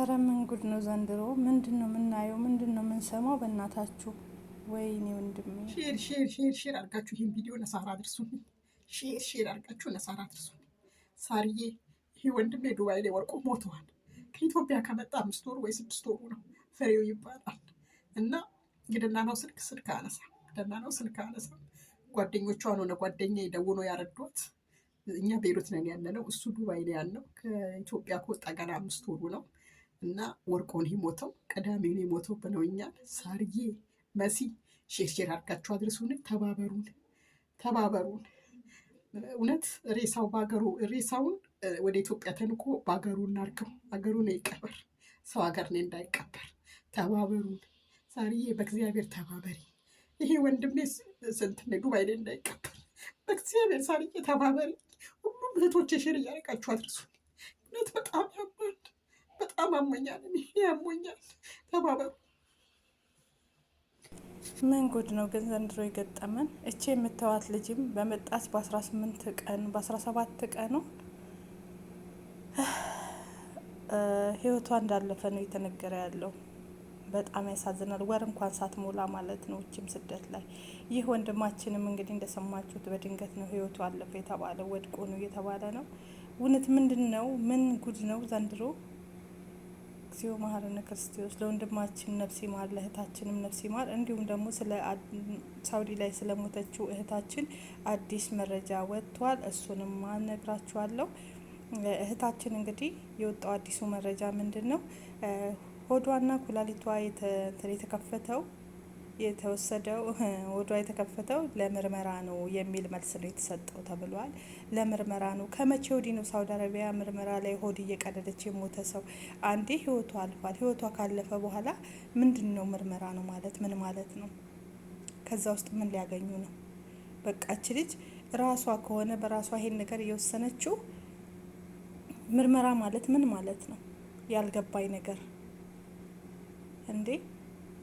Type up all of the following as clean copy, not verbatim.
ኧረ ምን ጉድ ነው ዘንድሮ! ምንድን ነው የምናየው? ምንድን ነው የምንሰማው? በእናታችሁ ወይኔ ወንድሜ! ሼር አድርጋችሁ ይህን ቪዲዮ ለሳራ አድርሱልኝ። ሼር አድርጋችሁ ለሳራ አድርሱልኝ። ሳርዬ ይህ ወንድሜ ዱባይ ላይ ወርቆ ሞተዋል። ከኢትዮጵያ ከመጣ 5 ወሩ ወይ 6 ወሩ ነው። ፍሬው ይባላል እና የደላናው ስልክ አነሳ ደላናው ስልክ አነሳ። ጓደኞቿን ሆነ ጓደኛ ደውሎ ያረዷት። እኛ ቤሩት ነን ያለነው፣ እሱ ዱባይ ላይ ያለው። ከኢትዮጵያ ከወጣ ገና 5 ወሩ ነው እና ወርቆን የሞተው ቅዳሜ ነው የሞተው ብለውኛል። ሳርዬ መሲ ሼር አድርጋችሁ አድርሱን። ተባበሩን። እውነት ሬሳውን ወደ ኢትዮጵያ ተልኮ በሀገሩ እናርገው። ሀገሩ ነው ይቀበር፣ ሰው ሀገር ነው እንዳይቀበር። ተባበሩን። ሳርዬ በእግዚአብሔር ተባበሪ። ይሄ ወንድሜ ስንት ዱባይ ላይ እንዳይቀበር በእግዚአብሔር ሳርዬ ተባበሪ። ሁሉም እህቶች ሼር እያደረጋችሁ አድርሱን። እውነት በጣም ያማል፣ በጣም አሞኛል፣ ያሞኛል። ተባበሩ። ምን ጉድ ነው ግን ዘንድሮ የገጠመን! እቺ የምታዋት ልጅም በመጣች በ18 ቀን በ17 ቀኑ ህይወቷ እንዳለፈ ነው የተነገረ ያለው። በጣም ያሳዝናል። ወር እንኳን ሳትሞላ ማለት ነው እችም ስደት ላይ። ይህ ወንድማችንም እንግዲህ እንደሰማችሁት በድንገት ነው ህይወቱ አለፈ የተባለ፣ ወድቆ ነው እየተባለ ነው። እውነት ምንድን ነው? ምን ጉድ ነው ዘንድሮ! እግዚኦ መሐረነ ክርስቶስ። ለወንድማችን ነፍስ ይማር፣ ለእህታችንም ነፍስ ይማር። እንዲሁም ደግሞ ስለ ሳውዲ ላይ ስለሞተችው እህታችን አዲስ መረጃ ወጥቷል። እሱንም አነግራችኋለሁ። እህታችን እንግዲህ የወጣው አዲሱ መረጃ ምንድን ነው? ሆዷና ኩላሊቷ የተወሰደው ሆዷ የተከፈተው ለምርመራ ነው የሚል መልስ ነው የተሰጠው ተብሏል። ለምርመራ ነው። ከመቼ ወዲህ ነው ሳውዲ አረቢያ ምርመራ ላይ ሆድ እየቀደደች የሞተ ሰው? አንዴ ህይወቷ አልፏል። ህይወቷ ካለፈ በኋላ ምንድን ነው ምርመራ ነው ማለት ምን ማለት ነው? ከዛ ውስጥ ምን ሊያገኙ ነው? በቃች ልጅ ራሷ ከሆነ በራሷ ይሄን ነገር እየወሰነችው ምርመራ ማለት ምን ማለት ነው? ያልገባኝ ነገር እንዴ!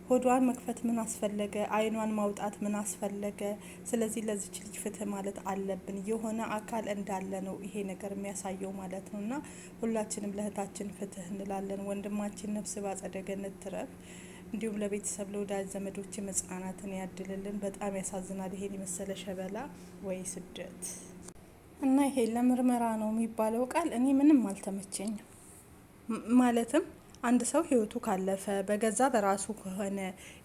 ሆዷን መክፈት ምን አስፈለገ? አይኗን ማውጣት ምን አስፈለገ? ስለዚህ ለዚች ልጅ ፍትህ ማለት አለብን። የሆነ አካል እንዳለ ነው ይሄ ነገር የሚያሳየው ማለት ነው። እና ሁላችንም ለእህታችን ፍትህ እንላለን። ወንድማችን ነፍስ በአጸደ ገነት ትረፍ። እንዲሁም ለቤተሰብ ለወዳጅ ዘመዶች መጽናናትን ያድልልን። በጣም ያሳዝናል። ይሄን የመሰለ ሸበላ ወይ ስደት እና ይሄ ለምርመራ ነው የሚባለው ቃል እኔ ምንም አልተመቸኝም። ማለትም አንድ ሰው ህይወቱ ካለፈ በገዛ በራሱ ከሆነ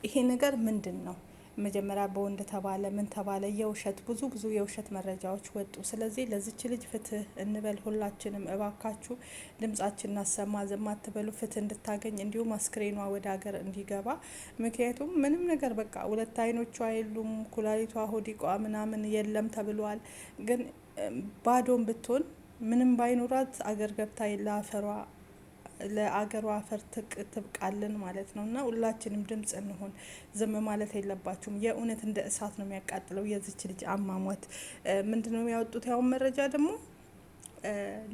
ይሄ ነገር ምንድን ነው? መጀመሪያ በወንድ ተባለ ምን ተባለ፣ የውሸት ብዙ የውሸት መረጃዎች ወጡ። ስለዚህ ለዚች ልጅ ፍትህ እንበል። ሁላችንም እባካችሁ ድምጻችን እናሰማ። ዝም አትበሉ። ፍትህ እንድታገኝ እንዲሁም አስክሬኗ ወደ ሀገር እንዲገባ። ምክንያቱም ምንም ነገር በቃ 2 አይኖቿ የሉም፣ ኩላሊቷ ሆዲቋ ምናምን የለም ተብሏል። ግን ባዶን ብትሆን ምንም ባይኖራት አገር ገብታ ለአፈሯ ለአገሯ አፈር ትብቃልን ማለት ነው። እና ሁላችንም ድምጽ እንሆን። ዝም ማለት የለባችሁም። የእውነት እንደ እሳት ነው የሚያቃጥለው የዚች ልጅ አሟሟት። ምንድነው ያወጡት? ያውን መረጃ ደግሞ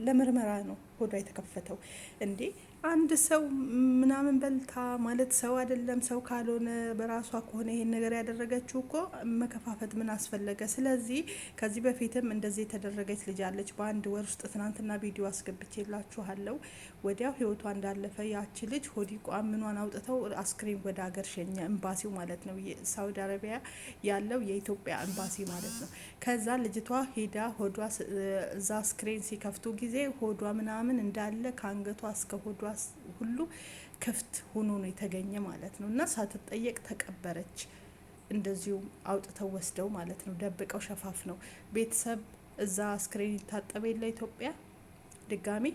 ለምርመራ ነው ሆዷ የተከፈተው። እንዴ አንድ ሰው ምናምን በልታ ማለት ሰው አይደለም። ሰው ካልሆነ በራሷ ከሆነ ይሄን ነገር ያደረገችው እኮ መከፋፈት ምን አስፈለገ? ስለዚህ ከዚህ በፊትም እንደዚህ የተደረገች ልጅ አለች። በአንድ ወር ውስጥ ትናንትና ቪዲዮ አስገብቼላችኋለሁ። ወዲያው ህይወቷ እንዳለፈ ያቺ ልጅ ሆዲቋ ምኗን አውጥተው አስክሬን ወደ ሀገር ሸኘ። ኤምባሲው ማለት ነው፣ ሳውዲ አረቢያ ያለው የኢትዮጵያ ኤምባሲ ማለት ነው። ከዛ ልጅቷ ሄዳ ሆዷ እዛ አስክሬን ሲከፍቱ ጊዜ ሆዷ ምናምን እንዳለ ከአንገቷ እስከ ሆዷ ሁሉ ክፍት ሆኖ ነው የተገኘ ማለት ነው። እና ሳትጠየቅ ተቀበረች። እንደዚሁም አውጥተው ወስደው ማለት ነው ደብቀው ሸፋፍ ነው። ቤተሰብ እዛ አስክሬን ይታጠበ የለ ኢትዮጵያ ድጋሚ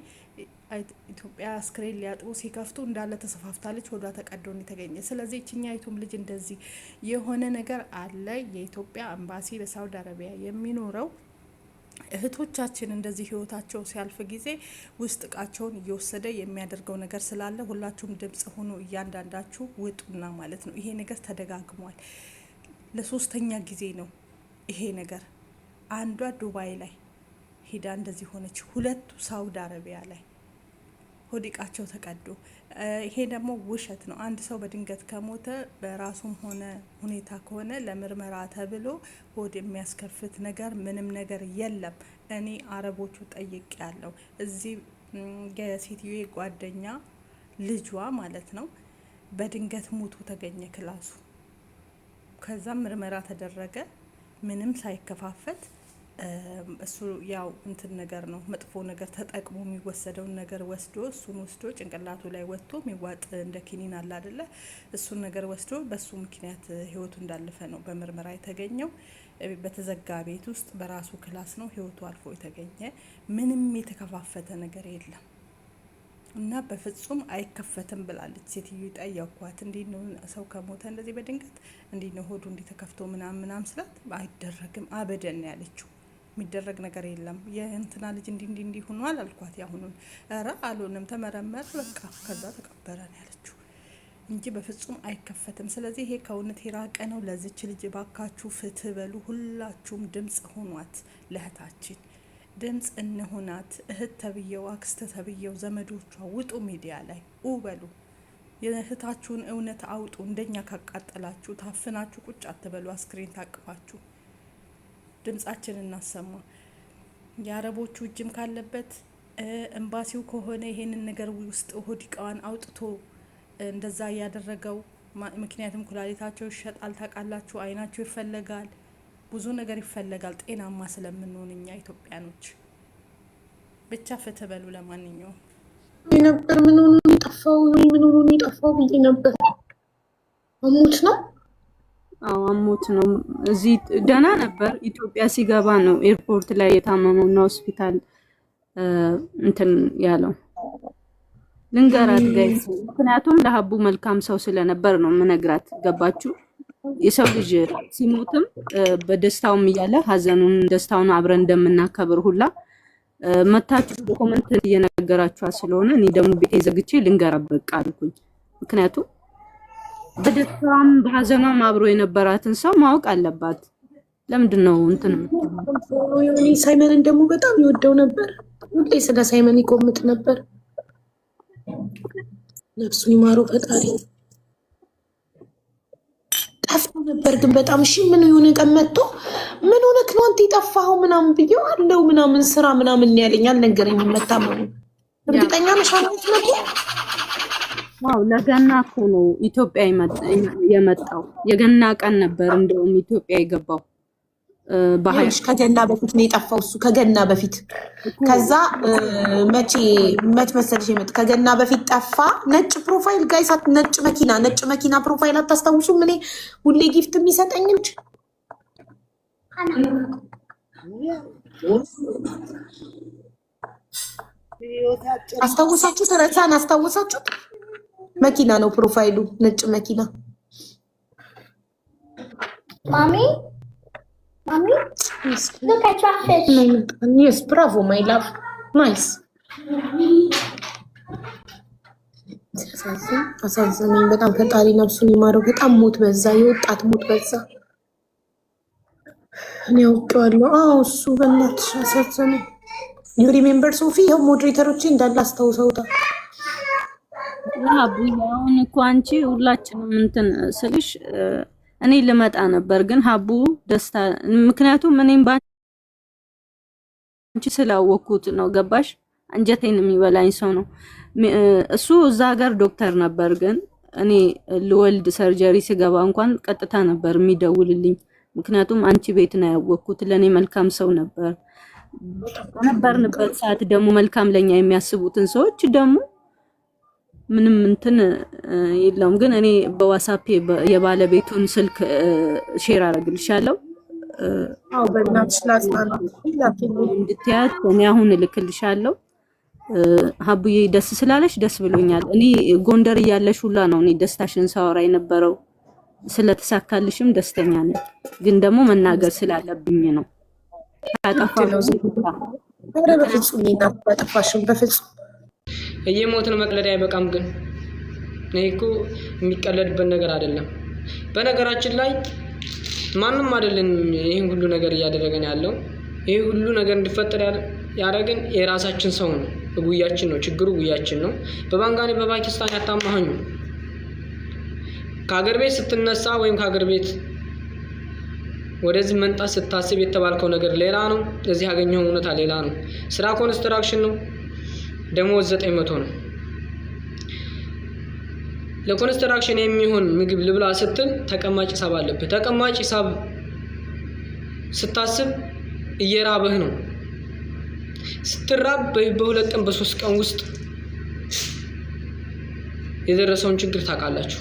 ኢትዮጵያ አስክሬን ሊያጥቡ ሲከፍቱ እንዳለ ተሰፋፍታለች። ሆዷ ተቀዶ ነው የተገኘ። ስለዚህ እችኛይቱም ልጅ እንደዚህ የሆነ ነገር አለ። የኢትዮጵያ ኤምባሲ በሳውዲ አረቢያ የሚኖረው እህቶቻችን እንደዚህ ህይወታቸው ሲያልፍ ጊዜ ውስጥ እቃቸውን እየወሰደ የሚያደርገው ነገር ስላለ ሁላችሁም ድምጽ ሆኖ እያንዳንዳችሁ ውጡና ማለት ነው። ይሄ ነገር ተደጋግሟል። ለ3ኛ ጊዜ ነው ይሄ ነገር። አንዷ ዱባይ ላይ ሄዳ እንደዚህ ሆነች። 2ቱ ሳውዲ አረቢያ ላይ ሆዲቃቸው ተቀዶ። ይሄ ደግሞ ውሸት ነው። አንድ ሰው በድንገት ከሞተ በራሱም ሆነ ሁኔታ ከሆነ ለምርመራ ተብሎ ሆድ የሚያስከፍት ነገር ምንም ነገር የለም። እኔ አረቦቹ ጠይቄ ያለው እዚህ የሴትዮ ጓደኛ ልጇ ማለት ነው በድንገት ሞቶ ተገኘ ክላሱ። ከዛም ምርመራ ተደረገ። ምንም ሳይከፋፈት እሱ ያው እንትን ነገር ነው መጥፎ ነገር ተጠቅሞ የሚወሰደውን ነገር ወስዶ እሱን ወስዶ ጭንቅላቱ ላይ ወጥቶ የሚዋጥ እንደ ኪኒን አለ አይደለ? እሱን ነገር ወስዶ በሱ ምክንያት ህይወቱ እንዳለፈ ነው በምርመራ የተገኘው። በተዘጋ ቤት ውስጥ በራሱ ክላስ ነው ህይወቱ አልፎ የተገኘ። ምንም የተከፋፈተ ነገር የለም እና በፍጹም አይከፈትም ብላለች ሴትዮ። ጠየኳት፣ እንዴት ነው ሰው ከሞተ እንደዚህ በድንገት እንዴት ነው ሆዱ እንዲተከፍቶ ምናምን ስላት አይደረግም አበደን ያለችው። የሚደረግ ነገር የለም። የእንትና ልጅ እንዲህ ሆኗል አልኳት። ያሁኑን ኧረ አልሆነም ተመረመረ በቃ ከዛ ተቀበረ ነው ያለችው እንጂ በፍጹም አይከፈትም። ስለዚህ ይሄ ከእውነት የራቀ ነው። ለዚች ልጅ ባካችሁ ፍትህ በሉ። ሁላችሁም ድምጽ ሆኗት፣ ለእህታችን ድምጽ እንሆናት። እህት ተብየው፣ አክስተ ተብየው፣ ዘመዶቿ ውጡ፣ ሚዲያ ላይ በሉ። የእህታችሁን እውነት አውጡ። እንደኛ ካቃጠላችሁ ታፍናችሁ ቁጭ አትበሉ። አስክሬን ታቅፋችሁ ድምጻችን እናሰማ። የአረቦቹ እጅም ካለበት ኤምባሲው ከሆነ ይሄንን ነገር ውስጥ ሆዲቃዋን አውጥቶ እንደዛ እያደረገው። ምክንያቱም ኩላሊታቸው ይሸጣል ታውቃላችሁ፣ አይናቸው ይፈለጋል፣ ብዙ ነገር ይፈለጋል። ጤናማ ስለምንሆን እኛ ኢትዮጵያኖች ብቻ ፍትህ በሉ። ለማንኛውም ነበር ምን ሆኖ የጠፋው ብዬ ነበር። አሞት ነው። አዎ አሞት ነው። እዚህ ደህና ነበር። ኢትዮጵያ ሲገባ ነው ኤርፖርት ላይ የታመመውና ሆስፒታል እንትን ያለው። ልንገራት ጋይስ፣ ምክንያቱም ለሀቡ መልካም ሰው ስለነበር ነው ምነግራት። ገባችሁ? የሰው ልጅ ሲሞትም በደስታውም እያለ ሀዘኑን ደስታውን አብረን እንደምናከብር ሁላ መታችሁ ኮሜንት እየነገራችኋት ስለሆነ እኔ ደግሞ ቤቴ ዘግቼ ልንገራት በቃ አልኩኝ። ምክንያቱም በደስታም በሀዘኗም አብሮ የነበራትን ሰው ማወቅ አለባት። ለምንድን ነው እንትን ሳይመንን ደግሞ በጣም ይወደው ነበር። ሁሌ ስለ ሳይመን ይቆምጥ ነበር። ነፍሱን ይማረው ፈጣሪ። ጠፍቶ ነበር ግን በጣም እሺ። ምን የሆነ ቀን መጥቶ ምን ሆነክ ነው አንተ የጠፋኸው ምናምን ብዬው አለው ምናምን ስራ ምናምን ያለኝ አልነገረኝም። መታመሙ እርግጠኛ ነሽ ማለት ነው? አዎ ለገና እኮ ነው ኢትዮጵያ የመጣው። የገና ቀን ነበር እንደውም ኢትዮጵያ የገባው። ባይሽ ከገና በፊት ነው የጠፋው እሱ ከገና በፊት። ከዛ መቼ መሰለሽ የመጣ ከገና በፊት ጠፋ። ነጭ ፕሮፋይል ጋይሳት፣ ነጭ መኪና ፕሮፋይል አታስታውሱም? እኔ ሁሌ ጊፍት የሚሰጠኝ እንጂ አስታውሳችሁ ተረሳን። አስታውሳችሁት? መኪና ነው ፕሮፋይሉ፣ ነጭ መኪና። Mommy, look, I dropped fish. Yes, bravo, my love. Nice. አሳዘነኝ በጣም ፈጣሪ ነፍሱን ይማረው። በጣም ሞት በዛ፣ የወጣት ሞት በዛ። እኔ አውቄዋለሁ። አዎ እሱ በእናትሽ አሳዘነኝ። ዩ ሪሜምበር ሶፊ? ይኸው ሞዴሬተሮቼ እንዳለ አስታውሰውታል። አሁን እኮ አንቺ ሁላችንም እንትን ስልሽ እኔ ልመጣ ነበር ግን ሀቡ ደስታ ምክንያቱም እኔም ባንቺ ስላወኩት ነው። ገባሽ? አንጀቴን የሚበላኝ ሰው ነው እሱ። እዛ ሀገር ዶክተር ነበር ግን እኔ ልወልድ ሰርጀሪ ስገባ እንኳን ቀጥታ ነበር የሚደውልልኝ። ምክንያቱም አንቺ ቤት ነው ያወኩት። ለኔ መልካም ሰው ነበር። በነበርንበት ሰዓት ደግሞ መልካም ለኛ የሚያስቡትን ሰዎች ደግሞ ምንም እንትን የለውም። ግን እኔ በዋትስአፕ የባለቤቱን ስልክ ሼር አደርግልሻለሁ። አዎ በእናትሽ ላጽናና እንድትያት እኔ አሁን እልክልሻለሁ። ሀቡዬ ደስ ስላለሽ ደስ ብሎኛል። እኔ ጎንደር እያለሽ ሁላ ነው እኔ ደስታሽን ሳወራ የነበረው። ስለተሳካልሽም ደስተኛ ነኝ። ግን ደግሞ መናገር ስላለብኝ ነው። በፍጹም እየሞትን መቅለድ አይበቃም። ግን እኔ እኮ የሚቀለድበት ነገር አይደለም። በነገራችን ላይ ማንም አይደለም ይሄን ሁሉ ነገር እያደረገን ያለው። ይሄ ሁሉ ነገር እንዲፈጠር ያደረገን የራሳችን ሰው ነው። ጉያችን ነው ችግሩ፣ ጉያችን ነው። በባንጋኔ በፓኪስታን ያታማኸኙ ከሀገር ቤት ስትነሳ ወይም ከሀገር ቤት ወደዚህ መንጣት ስታስብ የተባልከው ነገር ሌላ ነው። እዚህ ያገኘው እውነታ ሌላ ነው። ስራ ኮንስትራክሽን ነው። ደሞዝ 900 ነው። ለኮንስትራክሽን የሚሆን ምግብ ልብላ ስትል ተቀማጭ ሂሳብ አለበት። ተቀማጭ ሂሳብ ስታስብ እየራበህ ነው። ስትራብ በሁለት ቀን በ3 ቀን ውስጥ የደረሰውን ችግር ታውቃላችሁ።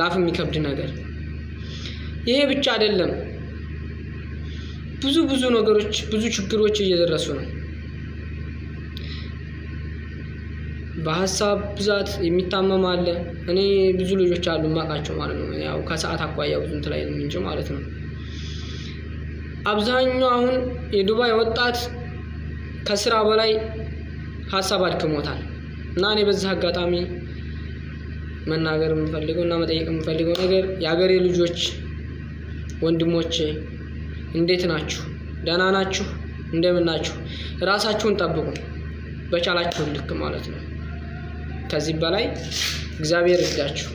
ላፍ የሚከብድ ነገር። ይሄ ብቻ አይደለም። ብዙ ነገሮች ብዙ ችግሮች እየደረሱ ነው። በሐሳብ ብዛት የሚታመም አለ። እኔ ብዙ ልጆች አሉ ማቃቸው ማለት ነው። ያው ከሰዓት አቋያ ብዙ እንት ላይ ነው እንጂ ማለት ነው። አብዛኛው አሁን የዱባይ ወጣት ከስራ በላይ ሐሳብ አድክሞታል። እና እኔ በዚህ አጋጣሚ መናገር የምፈልገው እና መጠየቅ የምፈልገው ነገር የአገሬ ልጆች ወንድሞቼ እንዴት ናችሁ? ደህና ናችሁ? እንደምን ናችሁ? ራሳችሁን ጠብቁ በቻላችሁ ልክ ማለት ነው። ከዚህ በላይ እግዚአብሔር ይርዳችሁ።